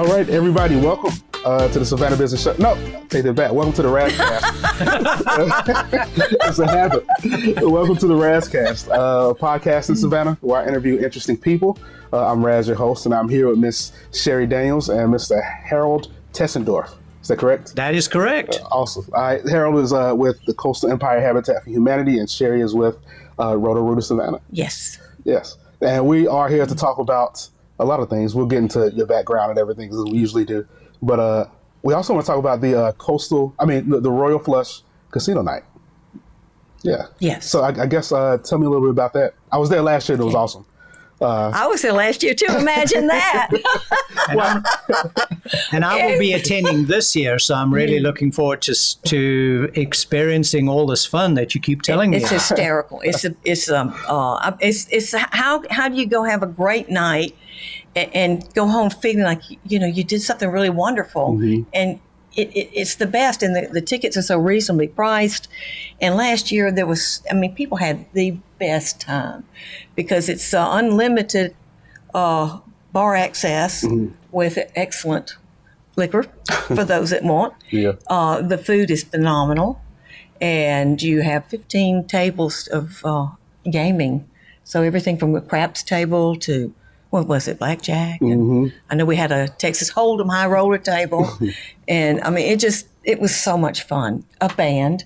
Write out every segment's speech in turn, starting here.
All right, everybody, welcome to the Savannah Business Show. No, take that back. Welcome to the Razzcast. It's a habit. Welcome to the Razzcast, podcast in Savannah, where I interview interesting people. I'm Raz, your host, and I'm here with Miss Sherry Daniels and Mr. Harold Tessendorf. Is that correct? That is correct. Awesome. All right, Harold is with the Coastal Empire Habitat for Humanity, and Sherry is with Roto-Rooter Savannah. Yes. Yes. And we are here to talk about a lot of things. We'll get into your background and everything, as we usually do. But we also want to talk about the the Royal Flush Casino Night. Yeah. Yes. So I guess tell me a little bit about that. I was there last year. And it was awesome. I was there last year too. Imagine that. And I will be attending this year, so I'm really looking forward to experiencing all this fun that you keep telling me. It's hysterical. It's how do you go have a great night and go home feeling like you did something really wonderful, and it's the best, and the tickets are so reasonably priced. And last year people had the best time because it's unlimited bar access with excellent liquor for those that want. Yeah. The food is phenomenal, and you have 15 tables of gaming. So everything from a craps table to, what was it, blackjack? And I know we had a Texas Hold'em high roller table. And I mean, it was so much fun. A band.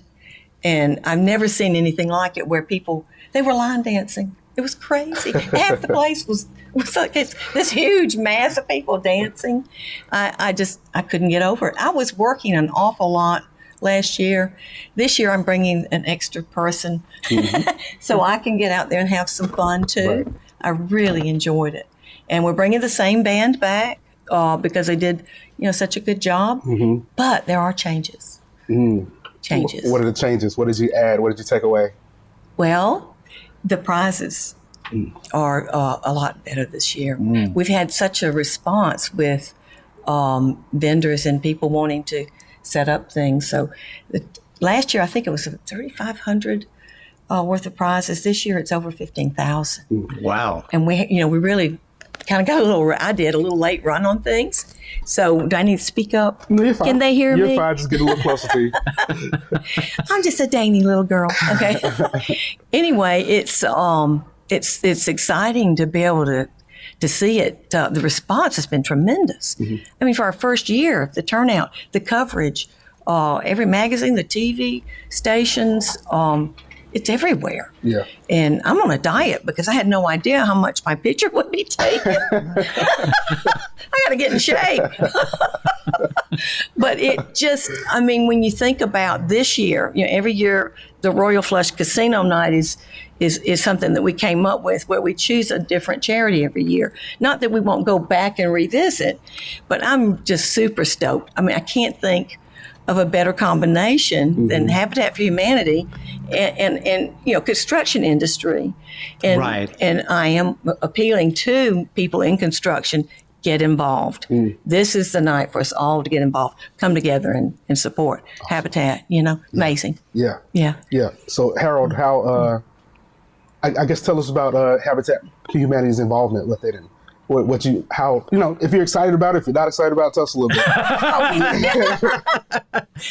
And I've never seen anything like it where they were line dancing. It was crazy. Half the place was like this huge mass of people dancing. I couldn't get over it. I was working an awful lot last year. This year I'm bringing an extra person so I can get out there and have some fun too. Right. I really enjoyed it. And we're bringing the same band back because they did such a good job. But there are changes. Changes. What are the changes? What did you add? What did you take away? Well, the prizes are a lot better this year. We've had such a response with vendors and people wanting to set up things. So last year, I think it was 3,500 worth of prizes. This year, it's over 15,000. Wow! And we really kind of got I did a little late run on things. So do I need to speak up? No, you're fine. Can they hear me? You're fine. Just get a little closer to you. I'm just a dainty little girl. Okay. Anyway, it's exciting to be able to see it. The response has been tremendous. I mean, for our first year, the turnout, the coverage, every magazine, the TV stations, it's everywhere. Yeah. And I'm on a diet because I had no idea how much my picture would be taken. I got to get in shape. But when you think about this year, every year the Royal Flush Casino Night is something that we came up with where we choose a different charity every year. Not that we won't go back and revisit, but I'm just super stoked. I mean, I can't think of a better combination than Habitat for Humanity and construction industry. And, right. And I am appealing to people in construction, get involved. This is the night for us all to get involved, come together and support Habitat, amazing. Yeah. Yeah. Yeah. So Harold, how, I guess tell us about Habitat for Humanity's involvement with it and if you're excited about it, if you're not excited about it, tell us a little bit.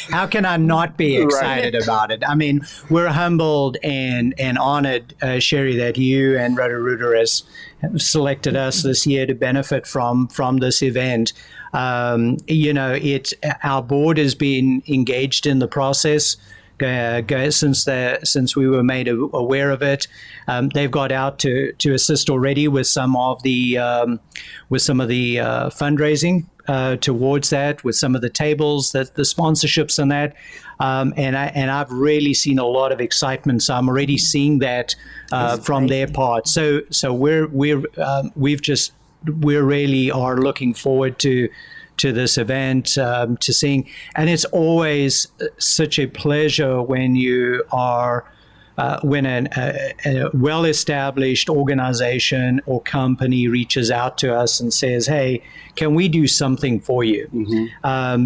How can I not be excited about it? I mean, we're humbled and honored, Sherry, that you and Roto-Rooter have selected us this year to benefit from this event. Our board has been engaged in the process since we were made aware of it. They've got out to assist already with some of the fundraising towards that, with some of the tables, the sponsorships and that. And I've really seen a lot of excitement. So I'm already seeing that from their part. So we really are looking forward to this event, to seeing, and it's always such a pleasure when you are when a well-established organization or company reaches out to us and says, hey, can we do something for you?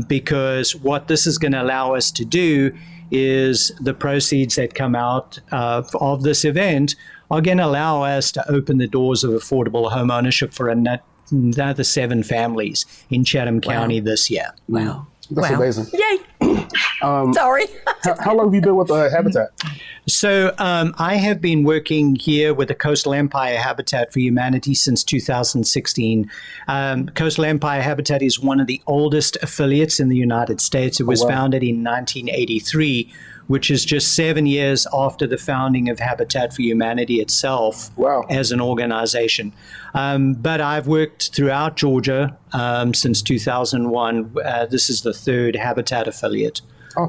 Because what this is going to allow us to do is the proceeds that come out of this event are going to allow us to open the doors of affordable home ownership for another 7 families in Chatham County this year. Wow. That's amazing. Yay. Sorry. How long have you been with Habitat? So I have been working here with the Coastal Empire Habitat for Humanity since 2016. Coastal Empire Habitat is one of the oldest affiliates in the United States. It was founded in 1983, which is just 7 years after the founding of Habitat for Humanity itself as an organization. But I've worked throughout Georgia since 2001. This is the 3rd Habitat affiliate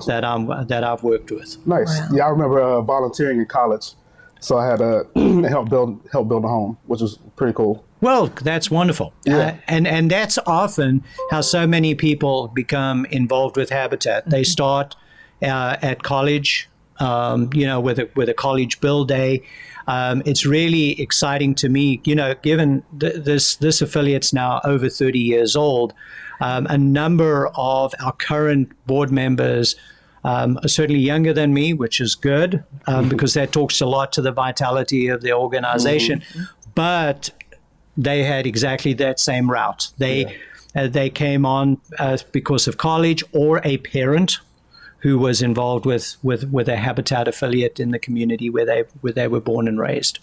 that I've worked with. Nice. Wow. Yeah, I remember volunteering in college, so I had to help build a home, which was pretty cool. Well, that's wonderful. Yeah. And that's often how so many people become involved with Habitat. They start at college, with a college build day. It's really exciting to me, given this affiliate's now over 30 years old. A number of our current board members are certainly younger than me, which is good, because that talks a lot to the vitality of the organization. Mm-hmm. But they had exactly that same route. They came on because of college or a parent who was involved with a Habitat affiliate in the community where they were born and raised.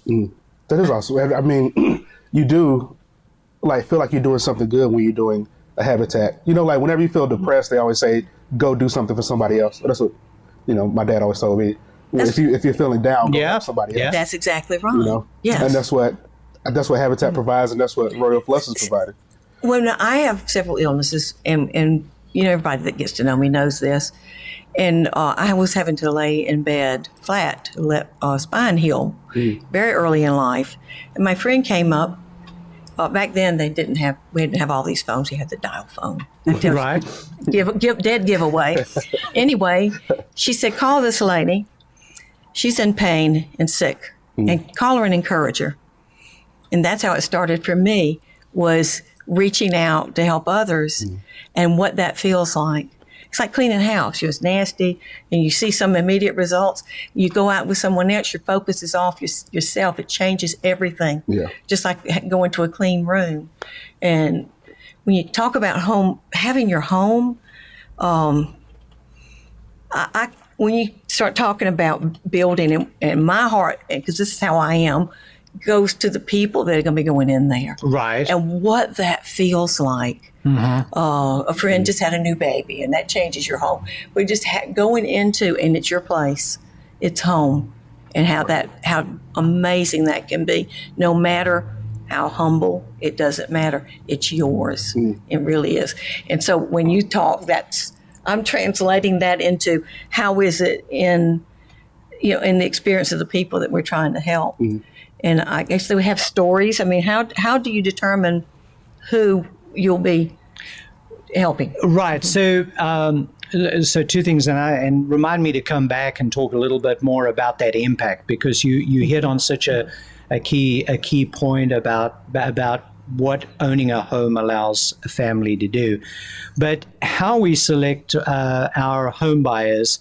That is awesome. I mean, you do feel like you're doing something good when you're doing a Habitat. Whenever you feel depressed, they always say, go do something for somebody else. That's what, my dad always told me. If you're feeling down, go help somebody else. That's exactly right. Yes. And that's what Habitat provides, and that's what Royal Flush is providing. Well, I have several illnesses, and everybody that gets to know me knows this. And I was having to lay in bed flat to let spine heal very early in life. And my friend came up. Back then, we didn't have all these phones. You had the dial phone. Right. Dead giveaway. Anyway, she said, call this lady. She's in pain and sick. And call her and encourage her. And that's how it started for me, was reaching out to help others and what that feels like. It's like cleaning a house. It was nasty, and you see some immediate results. You go out with someone else, your focus is off yourself. It changes everything. Yeah. Just like going to a clean room. And when you talk about having your home, when you start talking about building, and my heart, because this is how I am, goes to the people that are going to be going in there. Right. And what that feels like. Mm-hmm. A friend just had a new baby, and that changes your home. We just going into, and it's your place, it's home, and how amazing that can be. No matter how humble, it doesn't matter. It's yours. It really is. And so when you talk, I'm translating that into how is it in the experience of the people that we're trying to help. And I guess we have stories. I mean, how do you determine who you'll be helping? Right. So 2 things, and remind me to come back and talk a little bit more about that impact, because you hit on such a key point about what owning a home allows a family to do. But how we select our home buyers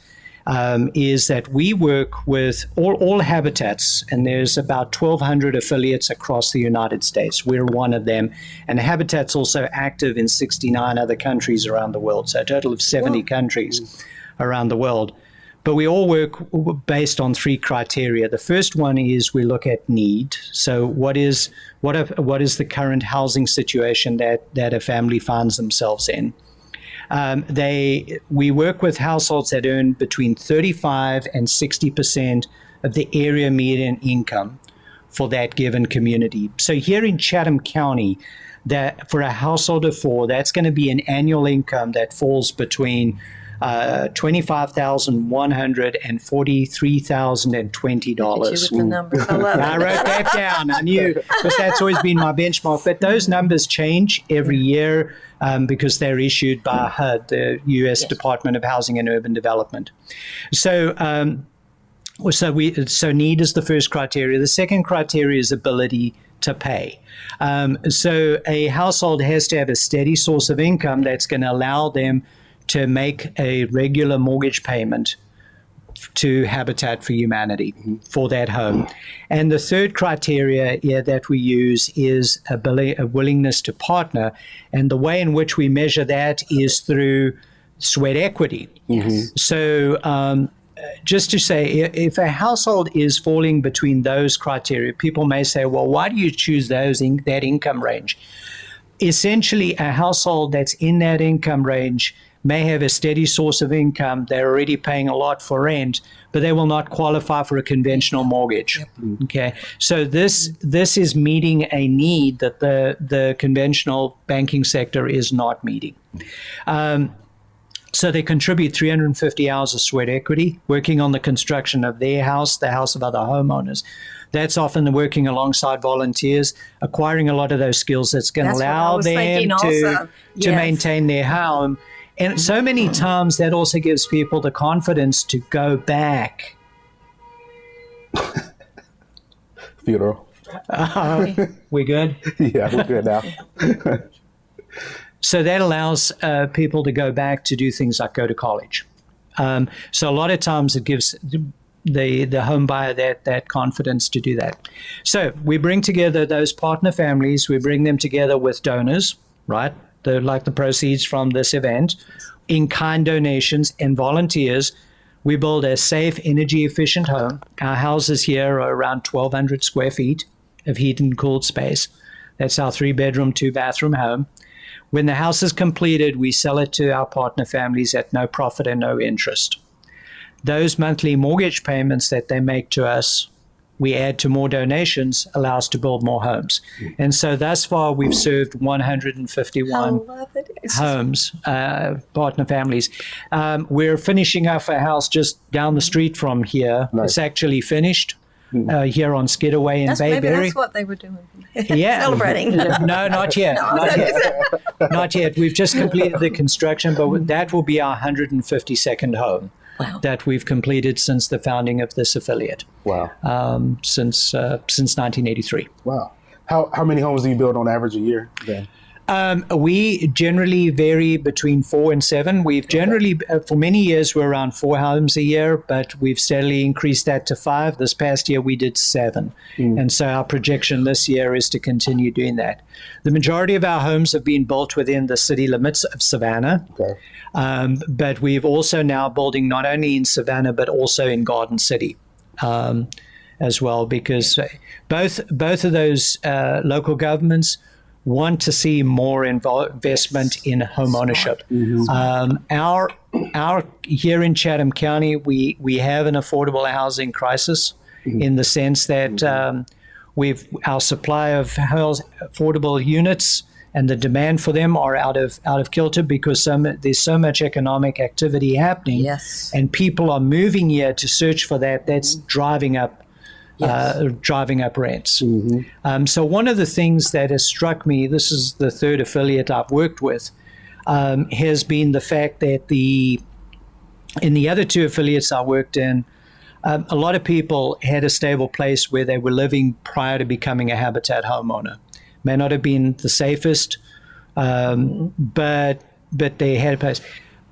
is that we work with all habitats, and there's about 1,200 affiliates across the United States. We're one of them. And Habitat's also active in 69 other countries around the world, so a total of 70 countries around the world. But we all work based on 3 criteria. The first one is we look at need. So what is the current housing situation that a family finds themselves in? We work with households that earn between 35 and 60% of the area median income for that given community. So here in Chatham County, that for a household of 4, that's going to be an annual income that falls between $25,100 and $43,020. I wrote that down. I knew, because that's always been my benchmark. But those numbers change every year because they're issued by HUD, the U.S. Department of Housing and Urban Development. So need is the first criteria. The second criteria is ability to pay. So a household has to have a steady source of income that's going to allow them to make a regular mortgage payment to Habitat for Humanity for that home. And the third criteria that we use is a willingness to partner. And the way in which we measure that is through sweat equity. So just to say, if a household is falling between those criteria, people may say, well, why do you choose those in that income range? Essentially, a household that's in that income range may have a steady source of income. They're already paying a lot for rent, but they will not qualify for a conventional mortgage. Okay, so this is meeting a need that the conventional banking sector is not meeting. So they contribute 350 hours of sweat equity, working on the construction of their house, the house of other homeowners. That's often working alongside volunteers, acquiring a lot of those skills that's going to allow them to maintain their home. And so many times that also gives people the confidence to go back. Funeral. We good? Yeah, we're good now. So that allows people to go back to do things like go to college. So a lot of times it gives the home buyer that confidence to do that. So we bring together those partner families. We bring them together with donors, right? Like the proceeds from this event, in-kind donations and volunteers. We build a safe, energy-efficient home. Our houses here are around 1,200 square feet of heated and cooled space. That's our 3-bedroom, 2-bathroom home. When the house is completed, we sell it to our partner families at no profit and no interest. Those monthly mortgage payments that they make to us, we add to more donations, allow us to build more homes. And so thus far, we've served 151 homes, partner families. We're finishing off a house just down the street from here. Nice. It's actually finished here on Skidaway in Bayberry. Maybe that's what they were doing. Yeah. Celebrating. No, not yet. Not yet. We've just completed the construction, but that will be our 152nd home. Wow. That we've completed since the founding of this affiliate. Wow. Since 1983. Wow. How many homes do you build on average a year then? We generally vary between 4 and 7. We've generally, for many years, we're around 4 homes a year, but we've steadily increased that to 5. This past year, we did 7. And so our projection this year is to continue doing that. The majority of our homes have been built within the city limits of Savannah. Okay. But we've also now building not only in Savannah, but also in Garden City as well, because both of those local governments want to see more investment in home ownership. Our here in Chatham County, we have an affordable housing crisis in the sense that our supply of affordable units and the demand for them are out of kilter because there's so much economic activity happening, and people are moving here to search for that. That's driving up rents. So one of the things that has struck me, this is the third affiliate I've worked with, has been the fact that in the other 2 affiliates I worked in, a lot of people had a stable place where they were living prior to becoming a Habitat homeowner. May not have been the safest, but they had a place.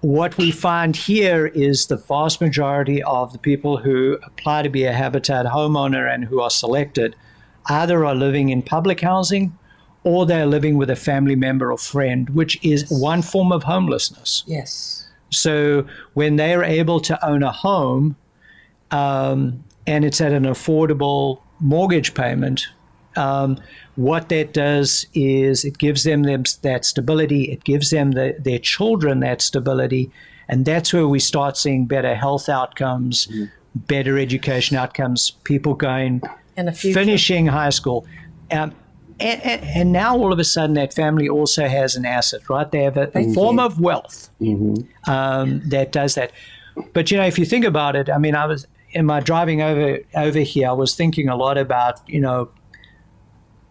What we find here is the vast majority of the people who apply to be a Habitat homeowner and who are selected either are living in public housing or they're living with a family member or friend, which is one form of homelessness. Yes. So when they are able to own a home and it's at an affordable mortgage payment, what that does is it gives them that stability. It gives them their children that stability. And that's where we start seeing better health outcomes, better education outcomes, people going, finishing high school. And now all of a sudden that family also has an asset, right? They have a form of wealth that does that. But, if you think about it, I mean, I was in my driving over here, I was thinking a lot about,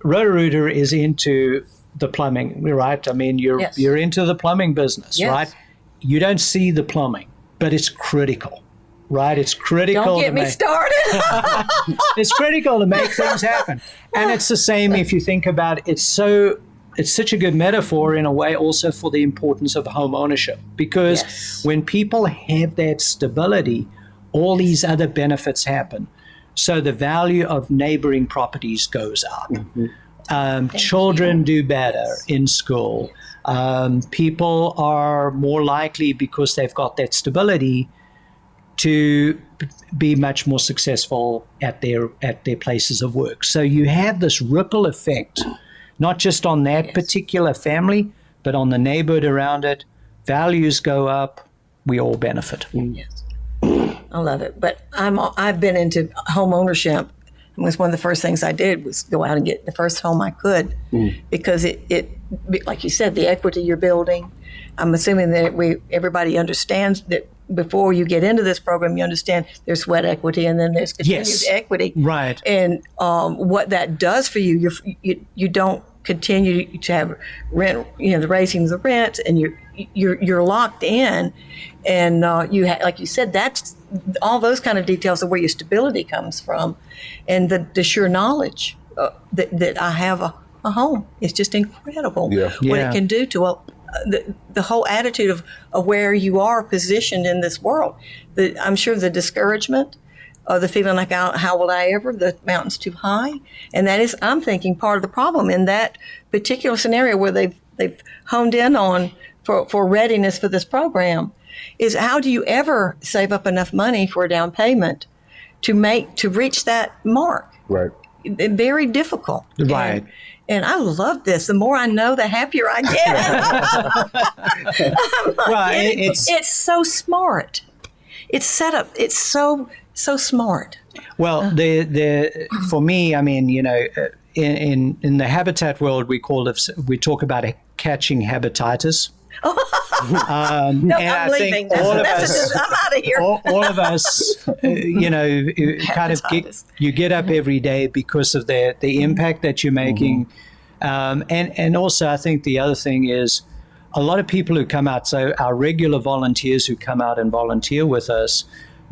Roto-Rooter is into the plumbing, right? I mean, you're into the plumbing business, right? You don't see the plumbing, but it's critical, right? It's critical. Don't get me started. It's critical to make things happen. And it's the same if you think about it. It's such a good metaphor in a way also for the importance of home ownership, because when people have that stability, all these other benefits happen. So the value of neighboring properties goes up. Children do better in school. People are more likely, because they've got that stability, to be much more successful at their places of work. So you have this ripple effect, not just on that particular family, but on the neighborhood around it. Values go up, we all benefit. Yes. I love it. But I've been into home ownership. It was one of the first things I did was go out and get the first home I could, because it like you said, the equity you're building. I'm assuming that everybody understands that before you get into this program, you understand there's sweat equity and then there's continued equity. Right. And what that does for you, you don't continue to have rent, the raising of the rent, and you're locked in, and like you said, that's all those kind of details are where your stability comes from, and the sure knowledge that I have a home. It's just incredible what it can do to the whole attitude of where you are positioned in this world. I'm sure the discouragement, the feeling like, how will I ever, the mountain's too high. And that is, I'm thinking, part of the problem in that particular scenario where they've honed in on for readiness for this program is, how do you ever save up enough money for a down payment to reach that mark? Right. Very difficult. Right. And I love this. The more I know, the happier I get. It's so smart. It's set up. It's so smart. Well, for me, I mean, in the habitat world, we talk about catching habititis. No, and I'm leaving. I'm out of here. All of us, kind of you get up every day because of the impact that you're making. And also, I think the other thing is a lot of people who come out, so our regular volunteers who come out and volunteer with us,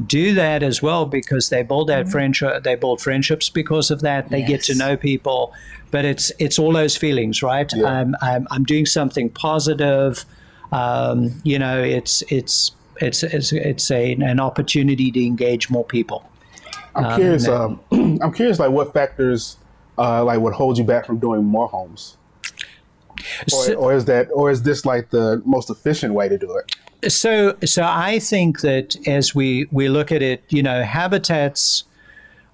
do that as well, because they build that friendship. They build friendships because of that. They get to know people, but it's all those feelings, right? Yeah. I'm doing something positive. It's an opportunity to engage more people. I'm curious. I'm curious, like, what factors would hold you back from doing more homes, or is this like the most efficient way to do it? So I think that as we look at it, habitats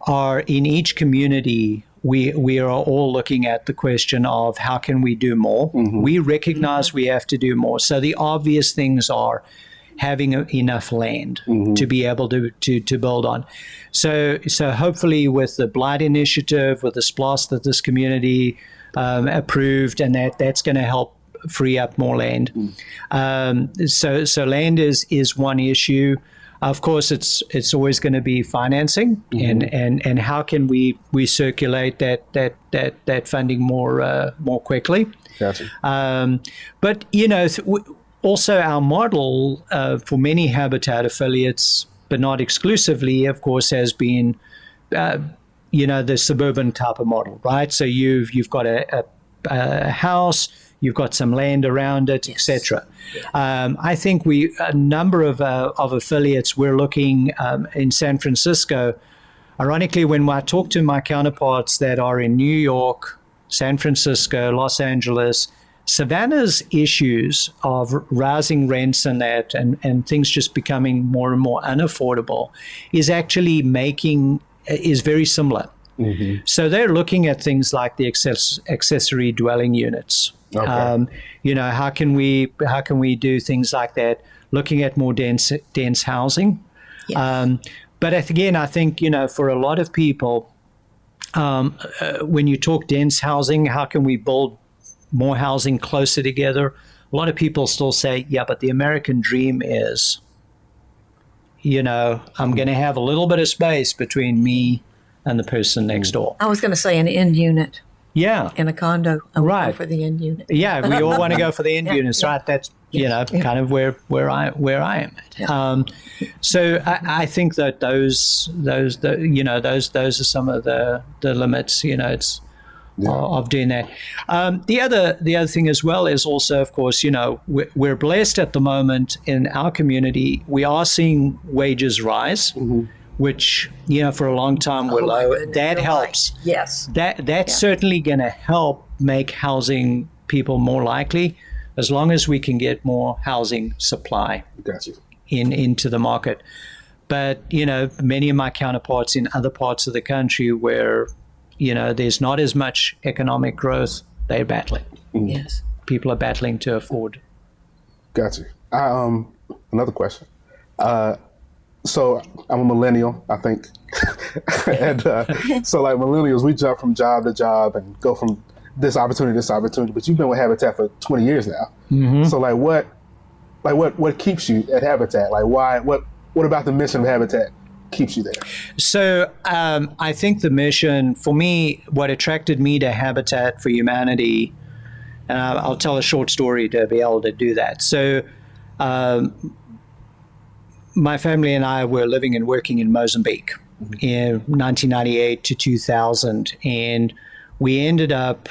are in each community. We are all looking at the question of how can we do more. We recognize we have to do more. So the obvious things are having enough land to be able to build on. So hopefully with the Blight Initiative, with the SPLOST that this community approved, and that's going to help free up more land. So land is one issue. Of course, it's always going to be financing, and how can we circulate that funding more quickly. Gotcha. But also our model for many habitat affiliates, but not exclusively, of course, has been the suburban type of model, right? So you've got a house. You've got some land around it, etc. I think a number of affiliates, we're looking in San Francisco. Ironically, when I talk to my counterparts that are in New York, San Francisco, Los Angeles, Savannah's issues of rising rents and that, and things just becoming more and more unaffordable, is actually is very similar. So they're looking at things like the accessory dwelling units. Okay. How can we do things like that? Looking at more dense housing. Yes. But again, I think for a lot of people, when you talk dense housing, how can we build more housing closer together? A lot of people still say, yeah, but the American dream is, I'm going to have a little bit of space between me and the person next door. I was going to say an end unit. Yeah. In a condo. I would go for the end unit. Yeah, we all want to go for the end units, right? That's kind of where I am at. Yeah. So I think that those are some of the limits. It's of doing that. The other thing as well is also, of course, we're blessed at the moment in our community. We are seeing wages rise, which for a long time were low. Goodness, that you're helps. right. Yes, That's certainly going to help make housing people more likely, as long as we can get more housing supply into the market. But many of my counterparts in other parts of the country where there's not as much economic growth, they're battling. Yes, people are battling to afford. Got you. Another question. So I'm a millennial, I think. And so like millennials, we jump from job to job and go from this opportunity to this opportunity, but you've been with Habitat for 20 years now. So like what keeps you at Habitat? Like why, what about the mission of Habitat keeps you there? So I think the mission, for me, what attracted me to Habitat for Humanity, and I'll tell a short story to be able to do that. So my family and I were living and working in Mozambique in 1998 to 2000, and we ended up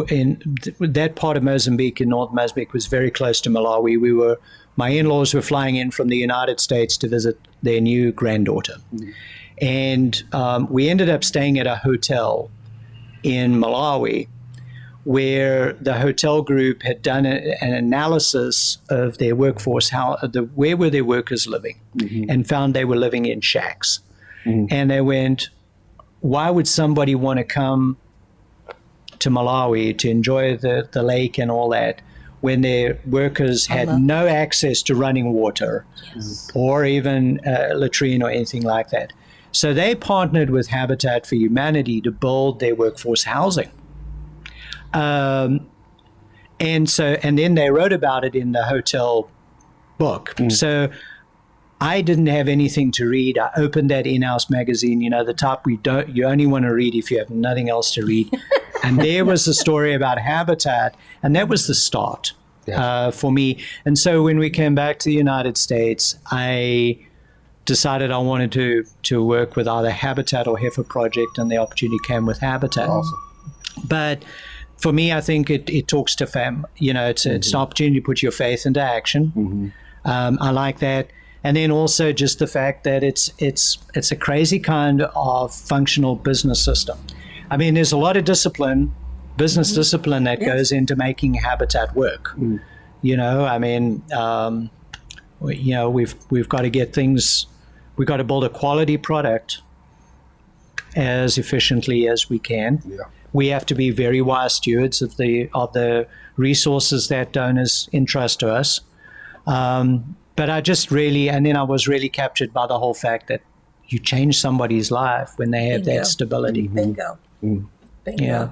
in that part of Mozambique, in North Mozambique, was very close to Malawi. My in-laws were flying in from the United States to visit their new granddaughter. And we ended up staying at a hotel in Malawi where the hotel group had done an analysis of their workforce, where were their workers living, and found they were living in shacks. And they went, why would somebody want to come to Malawi to enjoy the lake and all that when their workers had no access to running water or even a latrine or anything like that? So they partnered with Habitat for Humanity to build their workforce housing. And then they wrote about it in the hotel book. So I didn't have anything to read. I opened that in-house magazine, the top you only want to read if you have nothing else to read. And there was the story about Habitat, and that was the start for me. And so when we came back to the United States, I decided I wanted to work with either Habitat or Heifer Project, and the opportunity came with Habitat. Awesome. But for me, I think it talks to it's an opportunity to put your faith into action. I like that. And then also just the fact that it's a crazy kind of functional business system. I mean, there's a lot of business discipline that goes into making Habitat work. We've got to get things, we've got to build a quality product as efficiently as we can. We have to be very wise stewards of the resources that donors entrust to us. But I was really captured by the whole fact that you change somebody's life when they have that stability. Bingo. Yeah.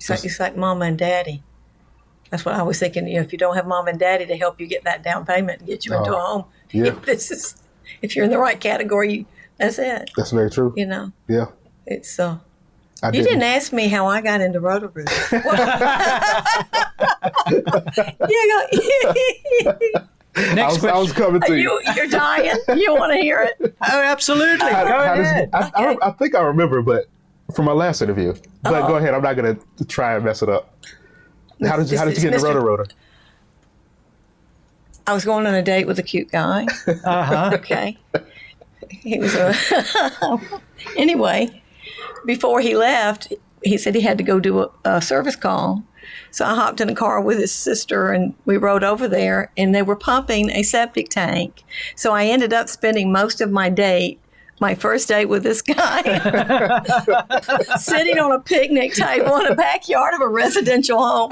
It's like mama and daddy. That's what I was thinking. If you don't have mom and daddy to help you get that down payment and get you into a home, if you're in the right category, that's it. That's very true. Yeah. It's you didn't ask me how I got into Roto-Rooter. I was coming to you. You're dying. You want to hear it? Oh, absolutely. Go ahead. I think I remember, but from my last interview. But go ahead. I'm not going to try and mess it up. How did you get into Roto-Rooter? I was going on a date with a cute guy. Okay. He was anyway, before he left, he said he had to go do a service call. So I hopped in a car with his sister and we rode over there, and they were pumping a septic tank. So I ended up spending most of my first date with this guy, sitting on a picnic table in a backyard of a residential home,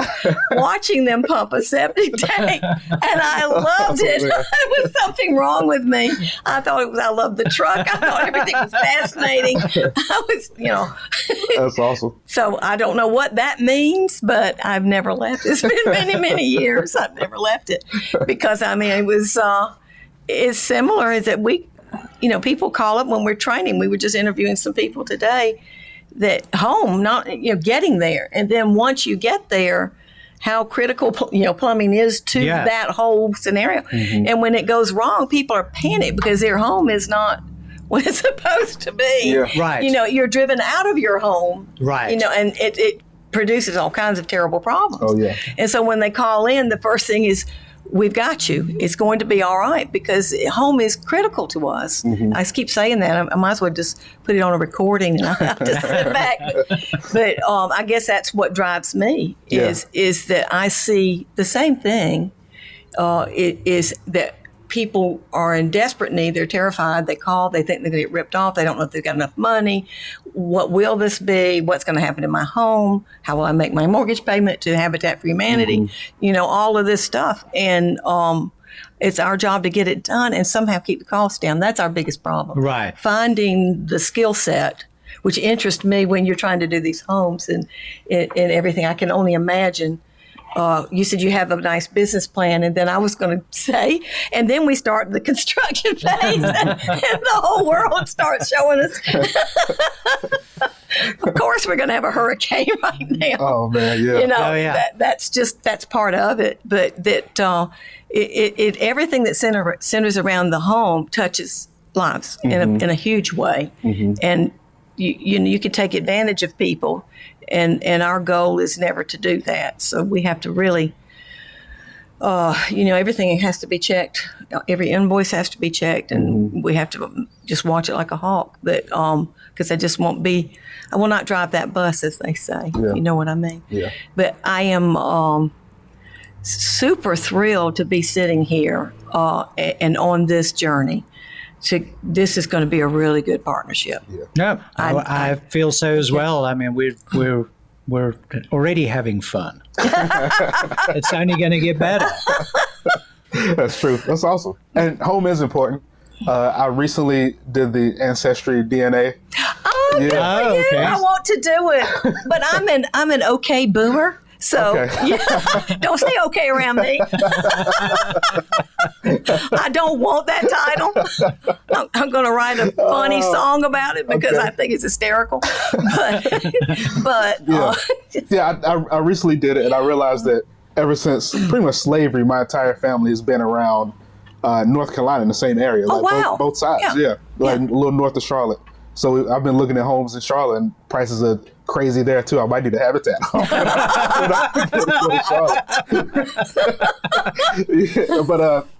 watching them pump a septic tank. And I loved it. There was something wrong with me. I loved the truck. I thought everything was fascinating. That's awesome. So I don't know what that means, but I've never left. It's been many, many years. I've never left it because, it was, it's similar is that people call up when we're training. We were just interviewing some people today that home, not, getting there. And then once you get there, how critical, plumbing is to that whole scenario. And when it goes wrong, people are panicked because their home is not when it's supposed to be. Yeah. Right. You're driven out of your home. Right. And it produces all kinds of terrible problems. Oh, yeah. And so when they call in, the first thing is, we've got you. It's going to be all right, because home is critical to us. Mm-hmm. I keep saying that. I might as well just put it on a recording and I'll have to sit back. But I guess that's what drives me is that I see the same thing. It is that people are in desperate need. They're terrified. They call. They think they're going to get ripped off. They don't know if they've got enough money. What will this be? What's going to happen in my home? How will I make my mortgage payment to Habitat for Humanity? All of this stuff. And it's our job to get it done and somehow keep the costs down. That's our biggest problem. Right. Finding the skill set, which interests me when you're trying to do these homes and everything. I can only imagine. You said you have a nice business plan, and then I was going to say, and then we start the construction phase, and the whole world starts showing us. Of course, we're going to have a hurricane right now. Oh man, yeah. That's part of it. But that everything that centers around the home touches lives in a huge way, and you can take advantage of people. And our goal is never to do that. So we have to really, everything has to be checked. Every invoice has to be checked, and we have to just watch it like a hawk. But because I will not drive that bus, as they say. Yeah. You know what I mean? Yeah. But I am super thrilled to be sitting here and on this journey. This is going to be a really good partnership. No, I feel so as well. I mean, we're already having fun. It's only going to get better. That's true. That's awesome. And home is important. I recently did the Ancestry DNA. Oh, good for you. Okay. I want to do it, but I'm an okay boomer. So, don't say okay around me. I don't want that title. I'm going to write a funny song about it because I think it's hysterical. But I recently did it, and I realized that ever since pretty much slavery, my entire family has been around North Carolina in the same area. Oh, wow. Both sides, a little north of Charlotte. So I've been looking at homes in Charlotte, and prices are crazy there too. I might need a Habitat.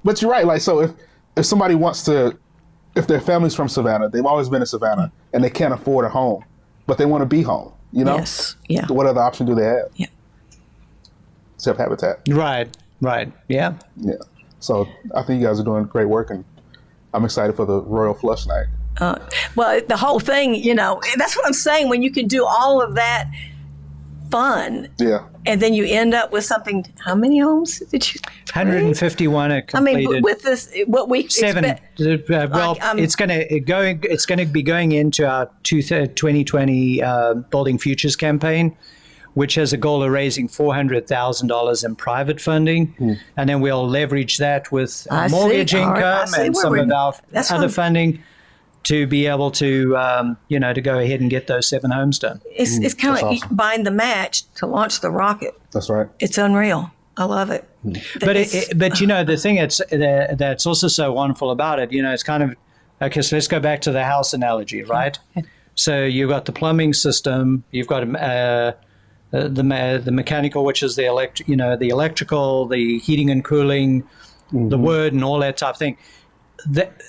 But you're right. Like, so if somebody wants to, if their family's from Savannah, they've always been in Savannah, and they can't afford a home, but they want to be home. Yes. Yeah. What other option do they have? Yeah. Except Habitat. Right. Yeah. Yeah. So I think you guys are doing great work, and I'm excited for the Royal Flush Night. Well, the whole thing, that's what I'm saying. When you can do all of that fun, and then you end up with something. How many homes did you? 151 are completed. I mean, with this, what we 7. It's going to be going into our 2020 Building Futures campaign, which has a goal of raising $400,000 in private funding, and then we'll leverage that with mortgage income and some of our other funding to be able to, to go ahead and get those 7 homes done. It's kind of like buying the match to launch the rocket. That's right. It's unreal. I love it. But the thing that's also so wonderful about it, it's kind of, okay, so let's go back to the house analogy, right? So you've got the plumbing system, you've got the mechanical, which is the electrical, the heating and cooling, the wood and all that type of thing.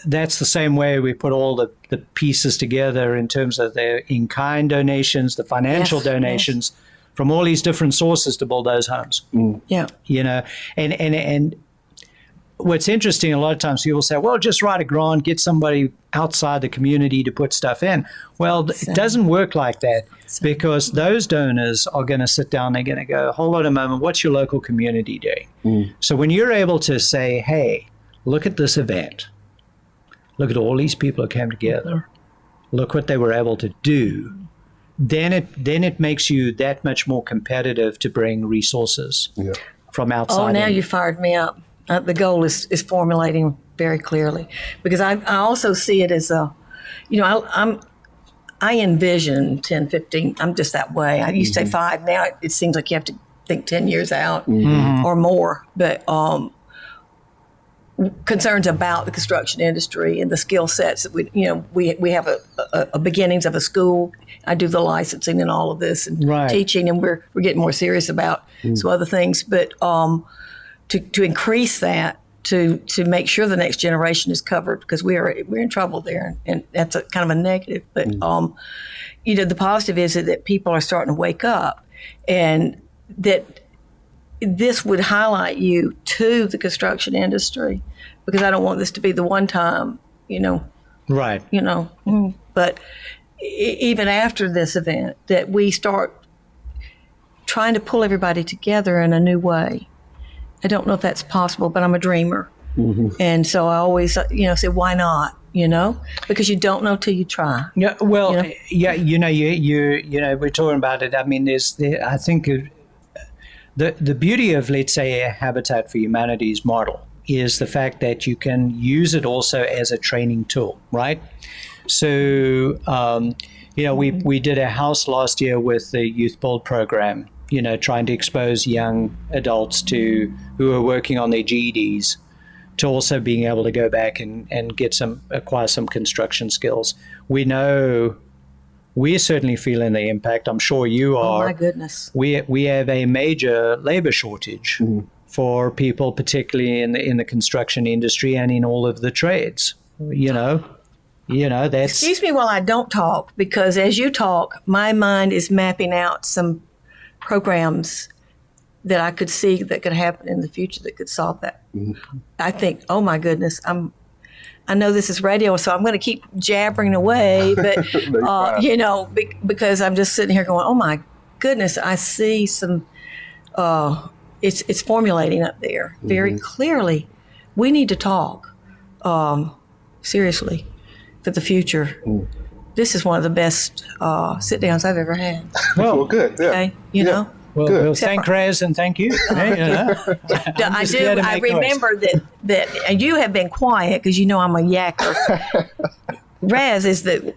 That's the same way we put all the pieces together in terms of their in-kind donations, the financial donations from all these different sources to build those homes. Yeah. And what's interesting, a lot of times people say, well, just write a grant, get somebody outside the community to put stuff in. Well, it doesn't work like that because those donors are going to sit down, they're going to go, hold on a moment, what's your local community doing? So when you're able to say, hey, look at this event, look at all these people who came together, look what they were able to do, then it makes you that much more competitive to bring resources from outside. Oh, now you fired me up. The goal is formulating very clearly because I also see it as I envision 10, 15, I'm just that way. I used to say 5, now it seems like you have to think 10 years out or more. But concerns about the construction industry and the skill sets that we have a beginnings of a school. I do the licensing and all of this and teaching, and we're getting more serious about some other things. But to increase that, to make sure the next generation is covered, because we're in trouble there, and that's kind of a negative. But the positive is that people are starting to wake up, and that this would highlight you to the construction industry, because I don't want this to be the one time, Right. But even after this event, that we start trying to pull everybody together in a new way. I don't know if that's possible, but I'm a dreamer. And so I always, say, why not? Because you don't know till you try. Yeah. Well, we're talking about it. I mean, I think the beauty of, let's say, a Habitat for Humanity's model is the fact that you can use it also as a training tool, right? So, we did a house last year with the Youth Build program, trying to expose young adults who are working on their GEDs to also being able to go back and acquire some construction skills. We know we're certainly feeling the impact. I'm sure you are. Oh my goodness. We have a major labor shortage for people, particularly in the construction industry and in all of the trades. That's. Excuse me while I don't talk, because as you talk, my mind is mapping out some programs that I could see that could happen in the future that could solve that. I think, oh my goodness, I know this is radio, so I'm going to keep jabbering away, but because I'm just sitting here going, oh my goodness, I see some. It's formulating up there very clearly. We need to talk seriously for the future. This is one of the best sit downs I've ever had. Well, good. Yeah. Okay, know. Well, thank Raz and thank you. I do. I remember that and you have been quiet because I'm a yacker. Raz is the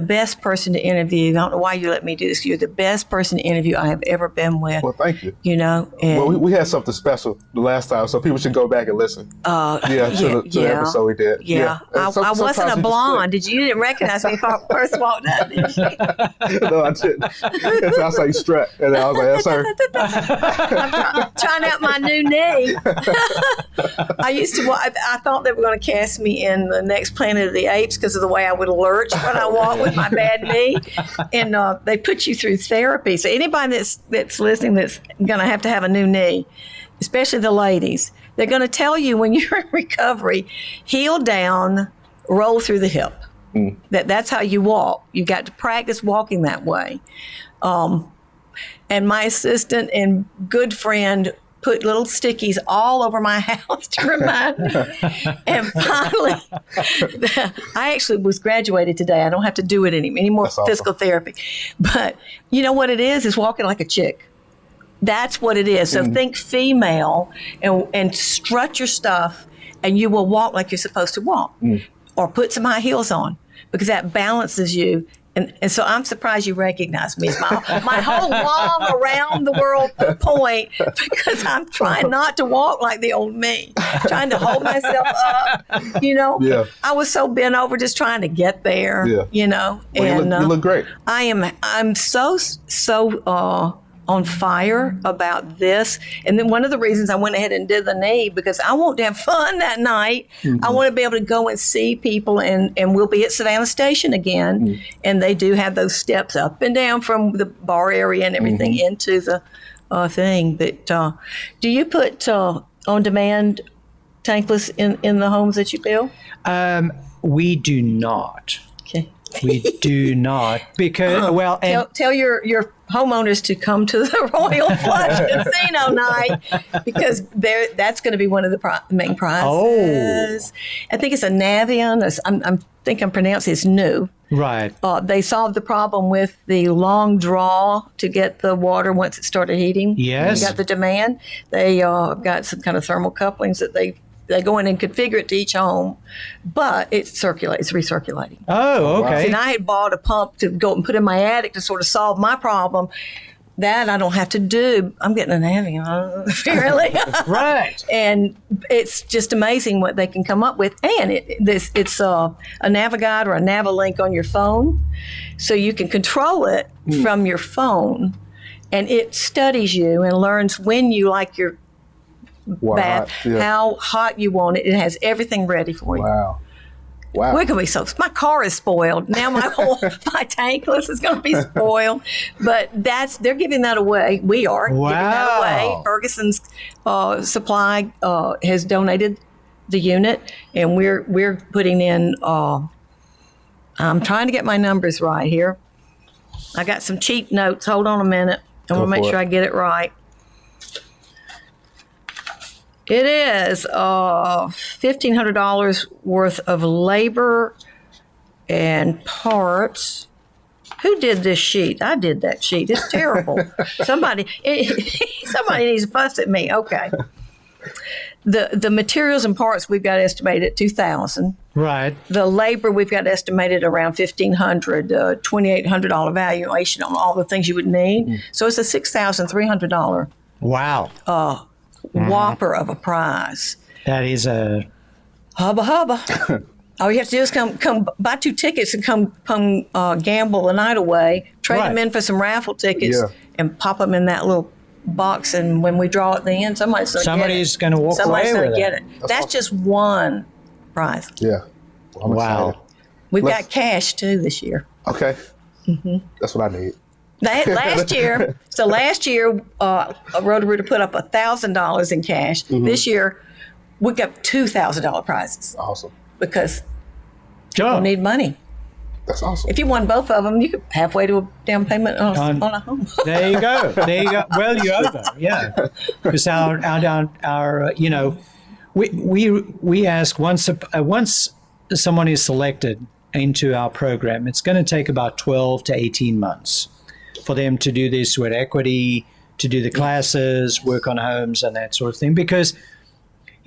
best person to interview. I don't know why you let me do this. You're the best person to interview I have ever been with. Well, thank you. And we had something special the last time, so people should go back and listen. To the episode we did. Yeah. I wasn't a blonde. You didn't recognize me when I first walked up, did you? No, I didn't. I saw you strut, and I was like, yes, sir. I'm trying out my new knee. I thought they were going to cast me in the next Planet of the Apes because of the way I would lurch when I walk with my bad knee, and they put you through therapy. So anybody that's listening that's going to have a new knee, especially the ladies, they're going to tell you when you're in recovery, heel down, roll through the hip. That's how you walk. You got to practice walking that way. And my assistant and good friend put little stickies all over my house to remind me. And finally, I actually was graduated today. I don't have to do it anymore physical therapy. But you know what it is walking like a chick. That's what it is. So think female and strut your stuff, and you will walk like you're supposed to walk. Or put some high heels on, because that balances you. And so I'm surprised you recognize me. It's my whole long around the world point, because I'm trying not to walk like the old me, trying to hold myself up, Yeah. I was so bent over just trying to get there, Well, and you look great. I'm so on fire about this. And then one of the reasons I went ahead and did the knee, because I want to have fun that night. I want to be able to go and see people, and we'll be at Savannah Station again. And they do have those steps up and down from the bar area and everything into the thing. But do you put on-demand tankless in the homes that you build? We do not. Okay. We do not, because tell your homeowners to come to the Royal Flush Casino night, because that's going to be one of the main prizes. I think it's a Navion. I think I'm pronouncing it's new. Right. They solved the problem with the long draw to get the water once it started heating. Yes. You got the demand. They got some kind of thermal couplings that they go in and configure it to each home, but it circulates, recirculating. Oh, okay. And I had bought a pump to go and put in my attic to sort of solve my problem. that I don't have to do. I'm getting an having apparently. Right. And it's just amazing what they can come up with. And it's a Naviguide or a Navilink on your phone, so you can control it from your phone, and it studies you and learns when you like your bath, how hot you want it. It has everything ready for you. Wow. We're gonna be my car is spoiled now. My tankless is gonna be spoiled, but they're giving that away. We are giving that away. Ferguson's Supply has donated the unit, and we're putting in. I'm trying to get my numbers right here. I got some cheat notes. Hold on a minute. I want to make sure I get it right. It is $1,500 worth of labor and parts. Who did this sheet? I did that sheet. It's terrible. Somebody needs to fuss at me. Okay. The materials and parts we've got estimated at $2,000. Right. The labor we've got estimated around $1,500, $2,800 valuation on all the things you would need. So it's a $6,300. Wow. Whopper of a prize. That is a hubba. All you have to do is come buy 2 tickets and come gamble the night away, trade them in for some raffle tickets, and pop them in that little box. And when we draw at the end, somebody's going to walk away with it. That's just one prize. Yeah. Well, wow. We've got cash too this year. Okay. That's what I need. Last year, Roto-Rooter put up $1,000 in cash. This year, we got $2,000 prizes. Awesome. Because people need money. That's awesome. If you won both of them, you could halfway to a down payment on a home. There you go. Well, you're over. Yeah. Because we ask once someone is selected into our program, it's going to take about 12 to 18 months for them to do their sweat equity, to do the classes, work on homes and that sort of thing. Because,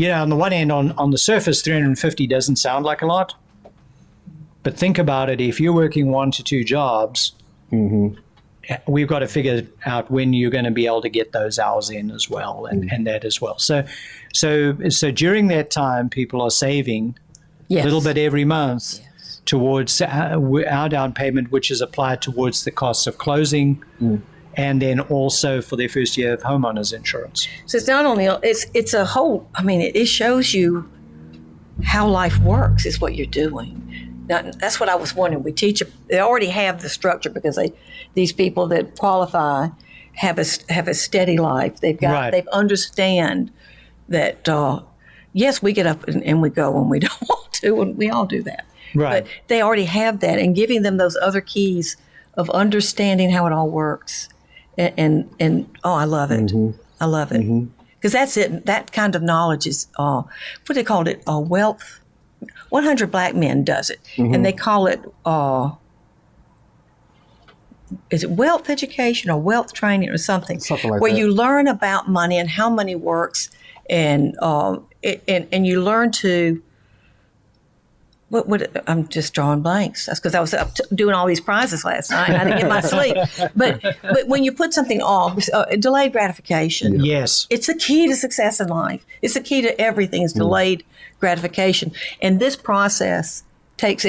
on the one hand, on the surface, 350 doesn't sound like a lot. But think about it. If you're working 1 to 2 jobs, we've got to figure out when you're going to be able to get those hours in as well and that as well. So during that time, people are saving a little bit every month towards our down payment, which is applied towards the cost of closing, and then also for their first year of homeowners insurance. So it's not only it's a whole. I mean, it shows you how life works. Is what you're doing. Now, that's what I was wondering. We teach. They already have the structure because these people that qualify have a steady life. They've understand that. Yes, we get up and we go when we don't want to, and we all do that. Right. But they already have that, and giving them those other keys of understanding how it all works. And I love it. I love it. Because that's it. That kind of knowledge is, what they called it, wealth. 100 Black Men does it. And they call it, is it wealth education or wealth training or something? Something like where that. you learn about money and how money works, and you learn to, I'm just drawing blanks. That's because I was up doing all these prizes last night. And I didn't get my sleep. But when you put something off, delayed gratification. Yes. It's the key to success in life. It's the key to everything is delayed gratification. And this process takes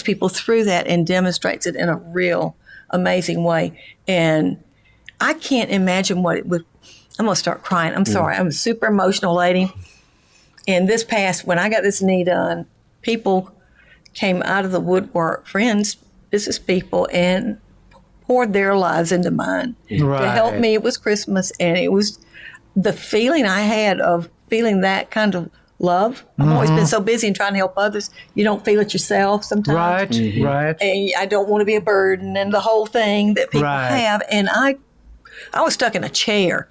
people through that and demonstrates it in a real amazing way. And I can't imagine what it would. I'm going to start crying. I'm sorry. I'm a super emotional lady. And when I got this knee done, people came out of the woodwork, friends, business people, and poured their lives into mine to help me. It was Christmas, and it was the feeling I had of feeling that kind of love. I've always been so busy and trying to help others. You don't feel it yourself sometimes. Right. And I don't want to be a burden and the whole thing that people have. And I was stuck in a chair.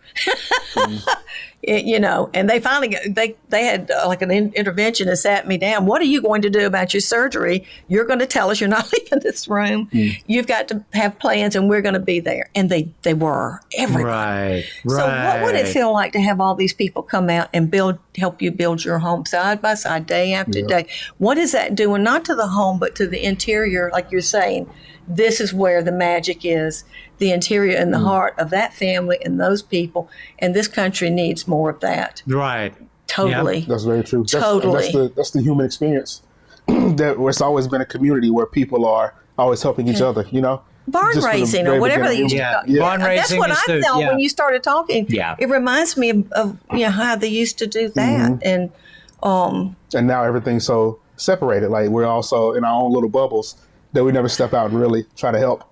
And they finally they had like an intervention and sat me down. What are you going to do about your surgery? You're going to tell us you're not leaving this room. You've got to have plans, and we're going to be there. And they were everybody. Right. So what would it feel like to have all these people come out and help you build your home side by side, day after day? What is that doing, not to the home, but to the interior, like you're saying? This is where the magic is, the interior and the heart of that family and those people. And this country needs more of that. Right. Totally. Yep. That's very true. Totally. That's the human experience. It's always been a community where people are always helping each other, Barn raising or whatever they used to call it. Barn raising. That's what I felt when you started talking. Yeah. It reminds me of how they used to do that. And now everything's so separated. Like we're also in our own little bubbles that we never step out and really try to help.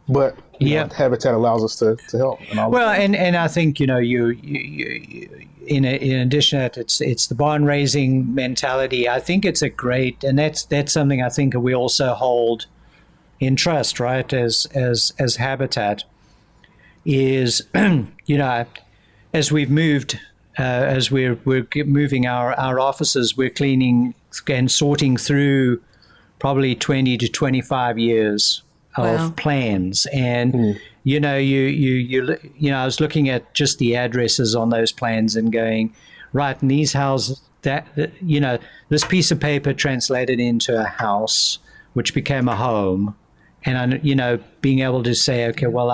But Habitat allows us to help. And I think you in addition to that, it's the barn raising mentality. I think it's a great, and that's something I think we also hold in trust, right? As Habitat is, as we've moved, as we're moving our offices, we're cleaning and sorting through probably 20 to 25 years of plans. And, I was looking at just the addresses on those plans and going, right, in these houses, this piece of paper translated into a house, which became a home. And, being able to say, okay, well,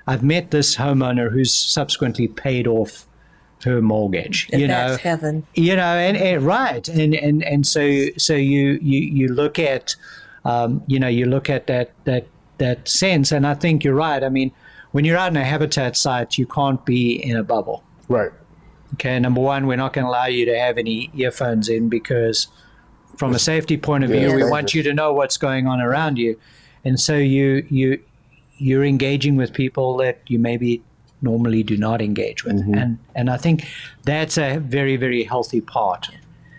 I've met this homeowner who's subsequently paid off her mortgage, that's heaven, and right. And so you look at, you look at that sense. And I think you're right. I mean, when you're out in a Habitat site, you can't be in a bubble. Right. Okay. Number one, we're not going to allow you to have any earphones in because from a safety point of view, we want you to know what's going on around you. And so you're engaging with people that you maybe normally do not engage with. And I think that's a very, very healthy part.